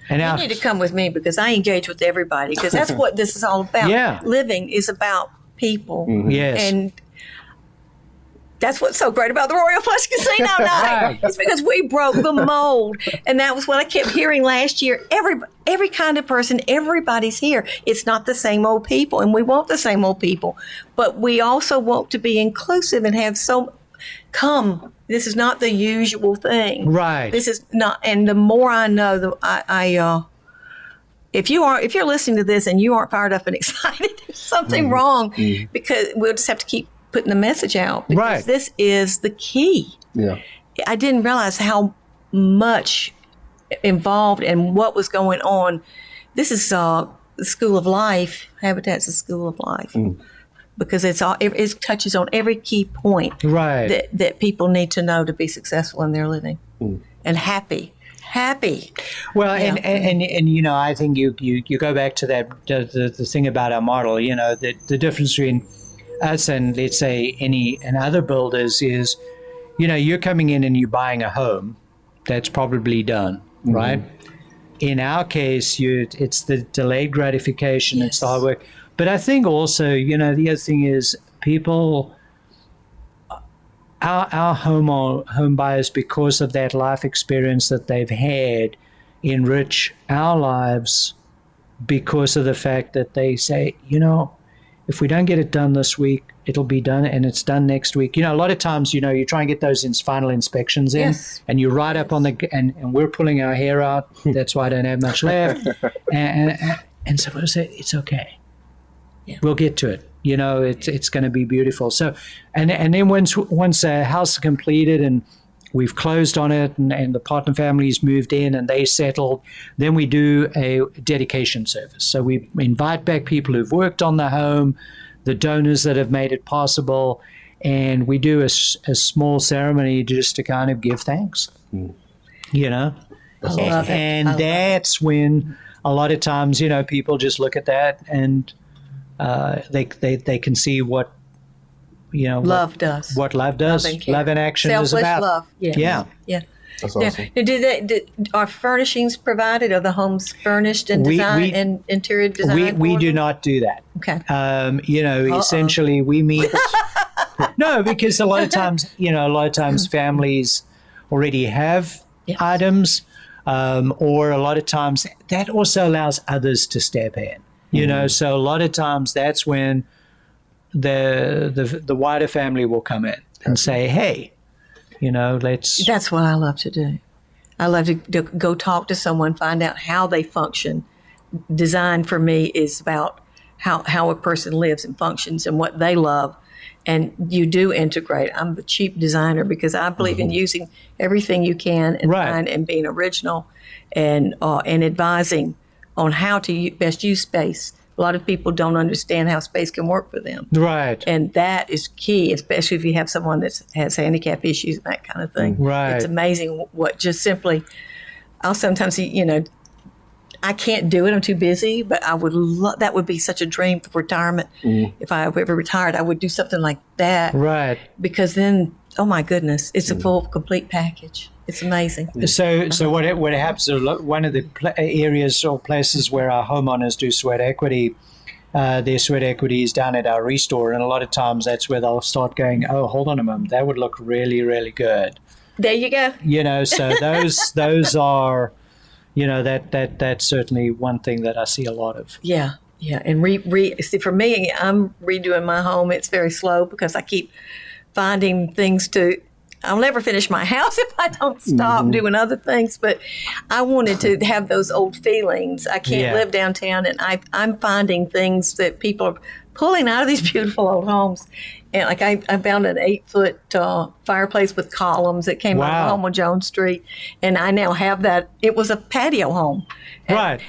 And you need to come with me because I engage with everybody because that's what this is all about. Yeah. Living is about people. Yes. And that's what's so great about the Royal Flush Casino night. Right. It's because we broke the mold. And that was what I kept hearing last year. Every kind of person, everybody's here. It's not the same old people, and we want the same old people. But we also want to be inclusive and have come. This is not the usual thing. Right. This is not, and the more I know, if you're listening to this and you aren't fired up and excited, there's something wrong because we'll just have to keep putting the message out because this is the key. Yeah. I didn't realize how much involved and what was going on. This is the School of Life. Habitat's the School of Life. Because it touches on every key point that people need to know to be successful in their living and happy. Well, and I think you go back to that the thing about our model. The difference between us and let's say and other builders is, you're coming in and you're buying a home that's probably done, right? In our case, it's the delayed gratification, it's the hard work. But I think also, the other thing is people, our home buyers, because of that life experience that they've had, enrich our lives because of the fact that they say, if we don't get it done this week, it'll be done and it's done next week. A lot of times, you try and get those final inspections in and you write up on and we're pulling our hair out. That's why I don't have much left. And so we'll say, it's okay. Yeah. We'll get to it. It's going to be beautiful. So, and then once a house is completed and we've closed on it and the partner families moved in and they settled, then we do a dedication service. So we invite back people who've worked on the home, the donors that have made it possible, and we do a small ceremony just to kind of give thanks. I love it. And that's when a lot of times, people just look at that and they can see what love does. What love does. Love in action Selfless is about. Love. Yeah. That's awesome. Now, are furnishings provided? Are the homes furnished and designed and interior design? We do not do that. Okay. Essentially, we meet. No, because a lot of times families already have items, or a lot of times that also allows others to step in. You know, so a lot of times that's when the wider family will come in and say, hey, you know, let's. That's what I love to do. I love to go talk to someone, find out how they function. Design for me is about how a person lives and functions and what they love. And you do integrate. I'm the cheap designer because I believe in using everything you can and find and being original and advising on how to best use space. A lot of people don't understand how space can work for them. Right. And that is key, especially if you have someone that has handicap issues and that kind of thing. Right. It's amazing what just simply, I'll sometimes, you know, I can't do it. I'm too busy, but I would that would be such a dream for retirement. If I ever retired, I would do something like that. Right. Because then, oh my goodness, it's a full, complete package. It's amazing. So what happens? One of the areas or places where our homeowners do sweat equity, their sweat equity is down at our restore, and a lot of times that's where they'll start going, oh, hold on a moment, that would look really, really good. There you go. You know, so those are, you know, that's certainly one thing that I see a lot of. Yeah, and see, for me, I'm redoing my home. It's very slow because I keep finding things to. I'll never finish my house if I don't stop doing other things. But I wanted to have those old feelings. I can't live downtown, and I'm finding things that people are pulling out of these beautiful old homes. And like I found an 8-foot fireplace with columns that came out of a home on Jones Street, and I now have that. It was a patio home, but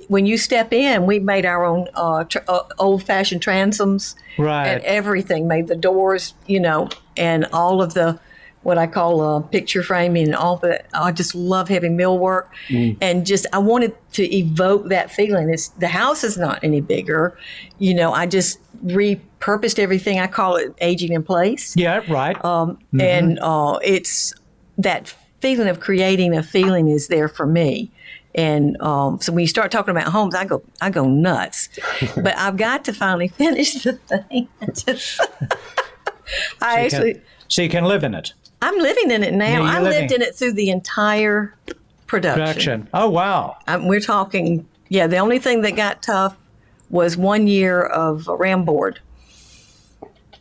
when you step in, we made our own old-fashioned transoms, and everything. Made the doors, you know, and all of the what I call picture framing and all that. I just love having millwork, and just I wanted to evoke that feeling. The house is not any bigger, you know. I just repurposed everything. I call it aging in place. Yeah, right. And it's that feeling of creating a feeling is there for me. And so when you start talking about homes, I go nuts. But I've got to finally finish the thing. So you can live in it. I'm living in it now. I lived in it through the entire production. Oh, wow. We're talking, the only thing that got tough was 1 year of a ram board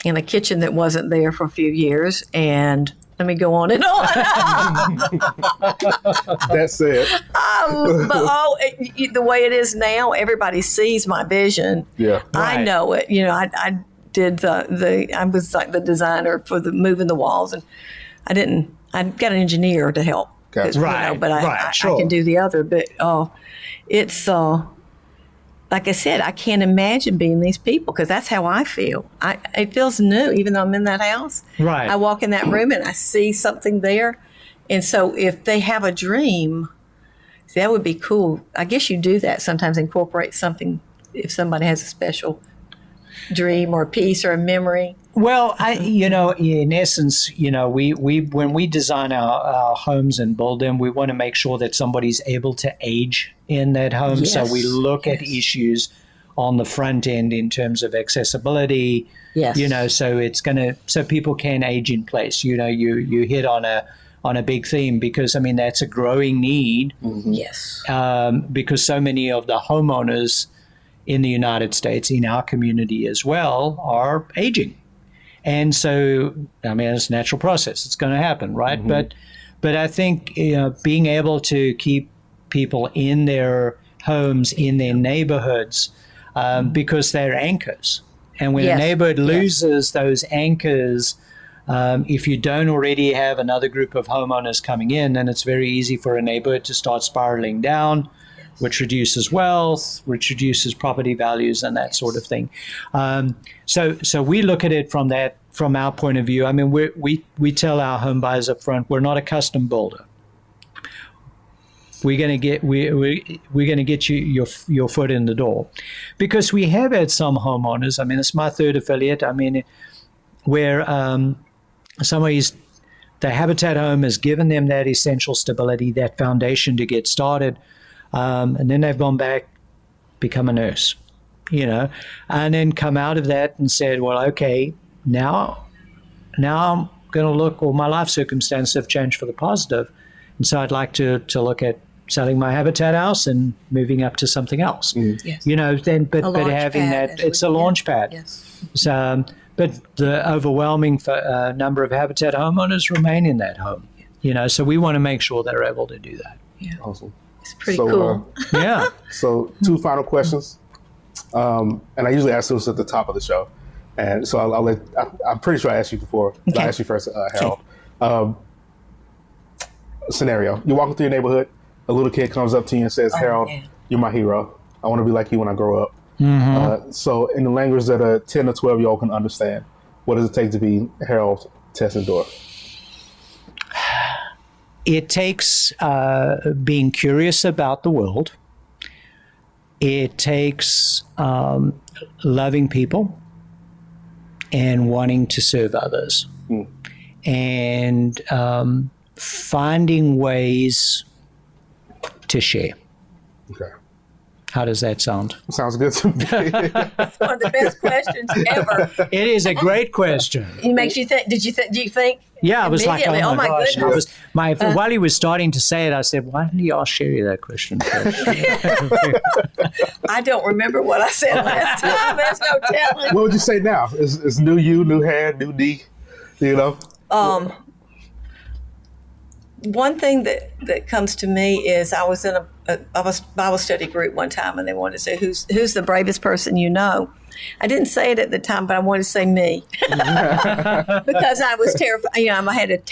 in a kitchen that wasn't there for a few years. And let me go on and on. That's it. The way it is now, everybody sees my vision. Yeah. I know it. You know, I did I was like the designer for the moving the walls, and I got an engineer to help. Gotcha. You know, but I can do the other. But it's like I said, I can't imagine being these people because that's how I feel. It feels new, even though I'm in that house. Right. I walk in that room and I see something there, and so if they have a dream, that would be cool. I guess you do that sometimes. Incorporate something if somebody has a special dream or a piece or a memory. Well, in essence, we when we design our homes and build them, we want to make sure that somebody's able to age in that home. Yes. So we look at issues on the front end in terms of accessibility. Yes. So people can age in place. You hit on a big theme because that's a growing need. Mm-hmm. Yes. Because so many of the homeowners in the United States, in our community as well, are aging. And so, it's a natural process. It's going to happen, right? Mm-hmm. But I think being able to keep people in their homes, in their neighborhoods, because they're anchors. And when a neighborhood loses those anchors, if you don't already have another group of homeowners coming in, then it's very easy for a neighborhood to start spiraling down, which reduces wealth, which reduces property values, and that sort of thing. So we look at it from our point of view. We tell our home buyers up front, we're not a custom builder. We're going to get you your foot in the door, because we have had some homeowners. It's my third affiliate. Where the Habitat home has given them that essential stability, that foundation to get started. And then they've gone back, become a nurse, and then come out of that and said, well, okay, now I'm going to look, my life circumstances have changed for the positive. And so I'd like to look at selling my habitat house and moving up to something else. Yes. Then but having that, it's a launch pad. Yes. So, but the overwhelming number of habitat homeowners remain in that home. So we want to make sure they're able to do that. Yeah. Awesome. It's pretty cool. Yeah. So 2 final questions, and I usually ask those at the top of the show, and so I'm pretty sure I asked you before. Okay. I asked you first, Harold. Okay. Scenario: you're walking through your neighborhood, a little kid comes up to you and says, "Harold, you're my hero. I want to be like you when I grow up." Mm-hmm. So, in the language that a 10 or 12-year-old can understand, what does it take to be Harold Tessendorf? It takes being curious about the world. It takes loving people and wanting to serve others. And finding ways to share. Okay. How does that sound? Sounds good to me. It's one of the best questions ever. It is a great question. It makes you think. Do you think? Yeah, I was like, oh my gosh. Goodness. While he was starting to say it, I said, why didn't you all share that question first? I don't remember what I said last time. There's no telling. What would you say now? It's new you, new hair, new knee, One thing that comes to me is I was in a Bible study group one time, and they wanted to say, who's the bravest person you know? I didn't say it at the time, but I wanted to say me. Because I was terrified. I had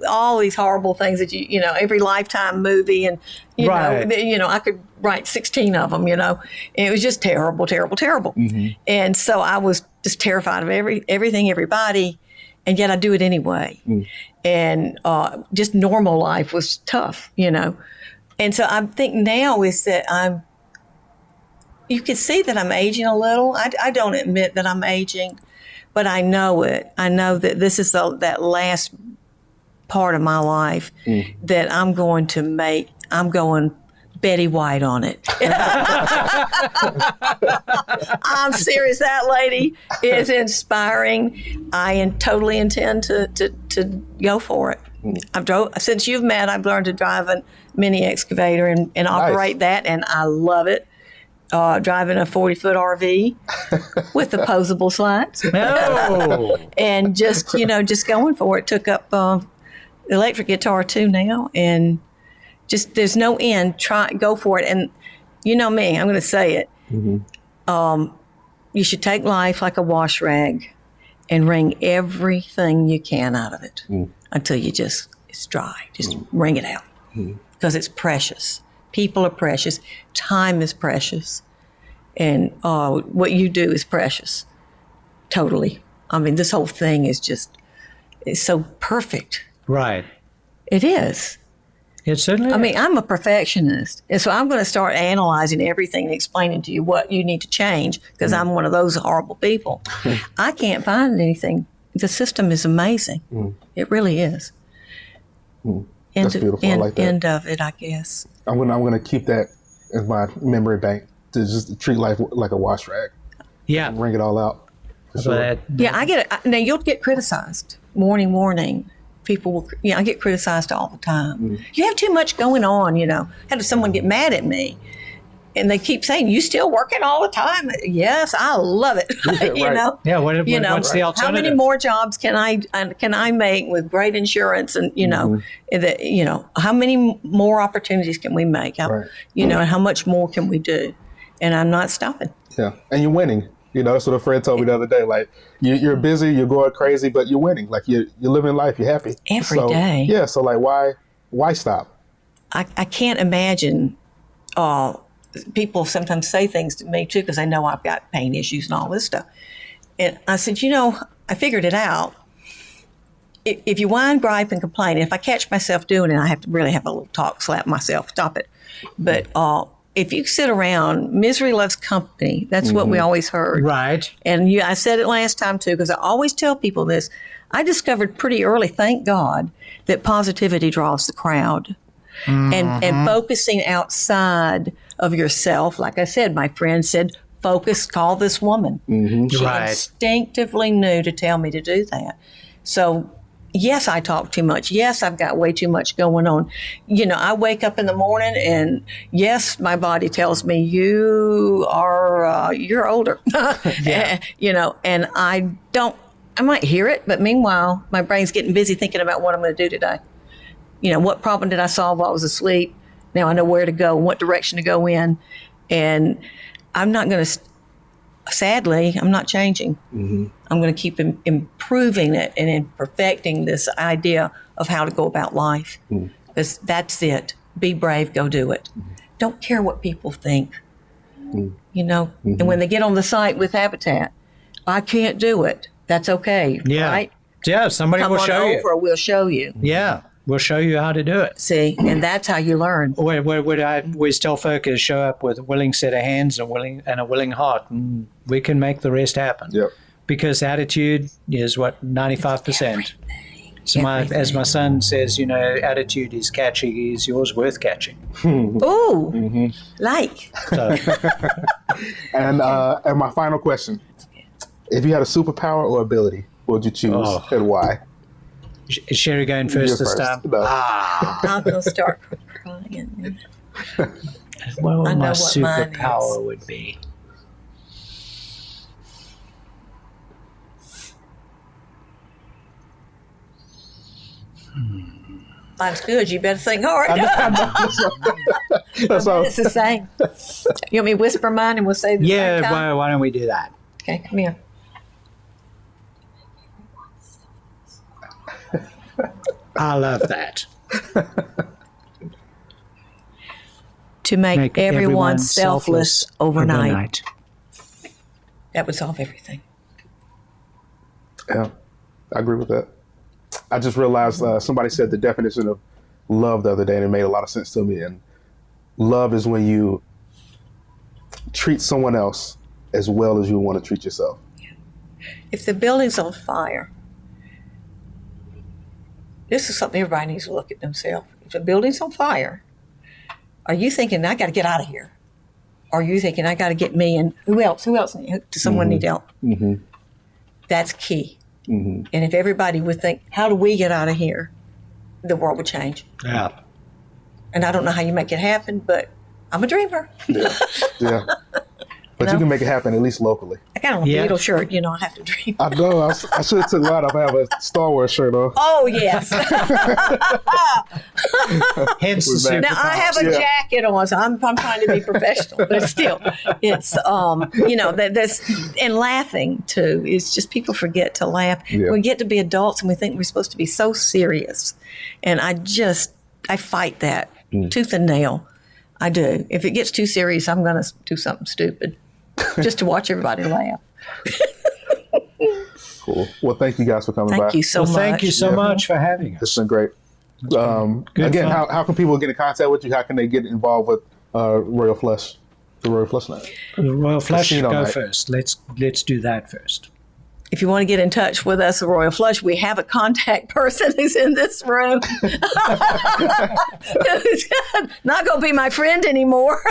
all these horrible things that every Lifetime movie, and I could write 16 of them, and it was just terrible, terrible, terrible. Mm-hmm. And so I was just terrified of everything, everybody, and yet I do it anyway. And just normal life was tough, And so I think now is that you can see that I'm aging a little. I don't admit that I'm aging, but I know it. I know that this is that last part of my life that I'm going Betty White on it. I'm serious. That lady is inspiring. I totally intend to go for it. Since you've met, I've learned to drive a mini excavator and operate that, and I love it. Driving a 40-foot RV with opposable slides. No. And just going for it. Took up electric guitar too now, and just there's no end. Go for it. And you know me, I'm going to say it. Mm-hmm. You should take life like a wash rag and wring everything you can out of it until it's dry. Just wring it out because it's precious. People are precious. Time is precious. And what you do is precious. Totally. I mean, this whole thing is it's so perfect. Right. It is. It certainly is. I mean, I'm a perfectionist. And so I'm going to start analyzing everything and explaining to you what you need to change because I'm one of those horrible people. I can't find anything. The system is amazing. It really is. That's beautiful. I like that. End of it, I guess. I'm gonna keep that as my memory bank to just treat life like a wash rag. Yeah, wring it all out. For sure. Yeah, I get it. Now you'll get criticized. Warning. People will. I get criticized all the time. You have too much going on. Had someone get mad at me, and they keep saying, "You still working all the time?" Yes, I love it. Right. Yeah. What's the alternative? How many more jobs can I make with great insurance and how many more opportunities can we make? And how much more can we do? And I'm not stopping. Yeah, and you're winning. That's what a friend told me the other day. Like you're busy, you're going crazy, but you're winning. Like you're living life, you're happy every day. Yeah. So like, why stop? I can't imagine. People sometimes say things to me too because they know I've got pain issues and all this stuff. And I said, I figured it out. If you whine, gripe, and complain, and if I catch myself doing it, I have to really have a little talk, slap myself, stop it. But if you sit around, misery loves company. That's what we always heard. Right. And I said it last time too because I always tell people this. I discovered pretty early, thank God, that positivity draws the crowd. And focusing outside of yourself, like I said, my friend said, focus, call this woman. She instinctively knew to tell me to do that. So, Yes, I talk too much. Yes, I've got way too much going on. You know, I wake up in the morning and yes, my body tells me you're older. Yeah. You know, and I might hear it, but meanwhile, my brain's getting busy thinking about what I'm going to do today. You know, what problem did I solve while I was asleep? Now I know where to go and what direction to go in. And I'm not going to, sadly, I'm not changing. Mm-hmm. I'm going to keep improving it and perfecting this idea of how to go about life. Because that's it. Be brave, go do it. Mm-hmm. Don't care what people think. Mm-hmm. You know, and when they get on the site with Habitat, I can't do it. That's okay, right? Yeah, somebody will show you. We'll show you. Yeah, we'll show you how to do it. See, and that's how you learn. We tell folk is show up with a willing set of hands and a willing heart, and we can make the rest happen. Yep. Because attitude is 95%. So as my son says, you know, attitude is catchy. Is yours worth catching? Ooh, like. So. And my final question: if you had a superpower or ability, what would you choose and why? Is Sherry going first this time? No. I'm going to start crying. What would my superpower would be? Mine's good. You better think hard. That's all. It's the same. You want me to whisper mine and we'll say the same time? Yeah, why don't we do that? Okay, come here. I love that. To make everyone selfless overnight. That would solve everything. Yeah, I agree with that. I just realized somebody said the definition of love the other day, and it made a lot of sense to me. And love is when you treat someone else as well as you want to treat yourself. If the building's on fire, this is something everybody needs to look at themselves. If the building's on fire, are you thinking, I got to get out of here? Or are you thinking, I got to get me and who else? Does someone need help? Mm-hmm. That's key. Mm-hmm. And if everybody would think, how do we get out of here? The world would change. Yeah. And I don't know how you make it happen, but I'm a dreamer. Yeah. But you can make it happen, at least locally. I got on a Beatle shirt, I have to dream. I know. I should have took that off. I have a Star Wars shirt on. Oh, yes. Hence the superpower. Now, I have a jacket on, so I'm trying to be professional. But still, it's, there's, and laughing, too. It's just people forget to laugh. Yeah. We get to be adults, and we think we're supposed to be so serious. And I fight that tooth and nail. I do. If it gets too serious, I'm going to do something stupid just to watch everybody laugh. Cool. Well, thank you guys for coming by. Thank you so much. Thank you so much for having us. It's been great. Again, how can people get in contact with you? How can they get involved with Royal Flush, the Royal Flush Night? The Royal Flush Casino go night. first. Let's do that first. If you want to get in touch with us at Royal Flush, we have a contact person who's in this room. Who's not going to be my friend anymore.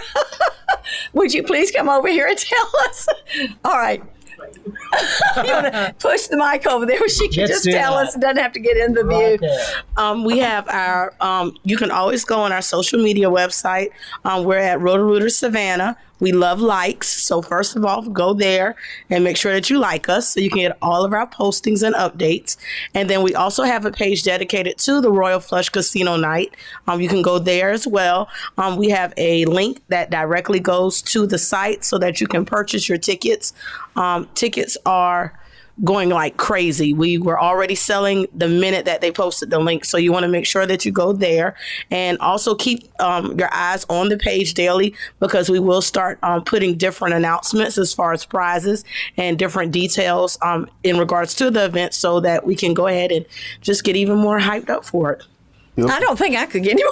Would you please come over here and tell us? All right. You want to push the mic over there where she can just tell us and doesn't have to get in the view. We have our, you can always go on our social media website. We're at Roto-Rooter Savannah. We love likes. So first of all, go there and make sure that you like us so you can get all of our postings and updates. And then we also have a page dedicated to the Royal Flush Casino Night. You can go there as well. We have a link that directly goes to the site so that you can purchase your tickets. Tickets are going like crazy. We were already selling the minute that they posted the link. So you want to make sure that you go there and also keep your eyes on the page daily because we will start putting different announcements as far as prizes and different details in regards to the event so that we can go ahead and just get even more hyped up for it. Yep. I don't think I could get anywhere.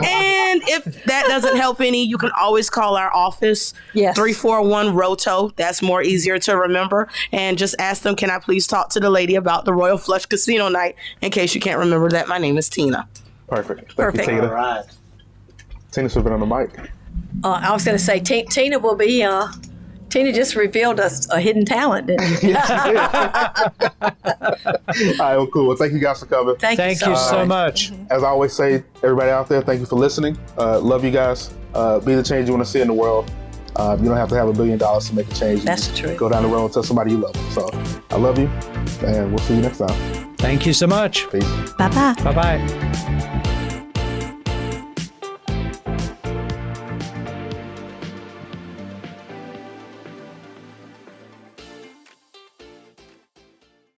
And if that doesn't help any, you can always call our office, Yes. 341-ROTO. That's more easier to remember. And just ask them, can I please talk to the lady about the Royal Flush Casino Night? In case you can't remember that, my name is Tina. Perfect. Perfect. Thank you, Tina. All right. Tina should have been on the mic. I was going to say, Tina will be... Tina just revealed us a hidden talent, didn't she? Yes, right, well, cool. Well, thank you guys for coming. Thank you Thank you so much. As I always say, everybody out there, thank you for listening. Love you guys. Be the change you want to see in the world. You don't have to have $1 billion to make a change. That's the truth. Go down the road and tell somebody you love them. So I love you, and we'll see you next time. Thank you so much. Peace. Bye-bye. Bye-bye.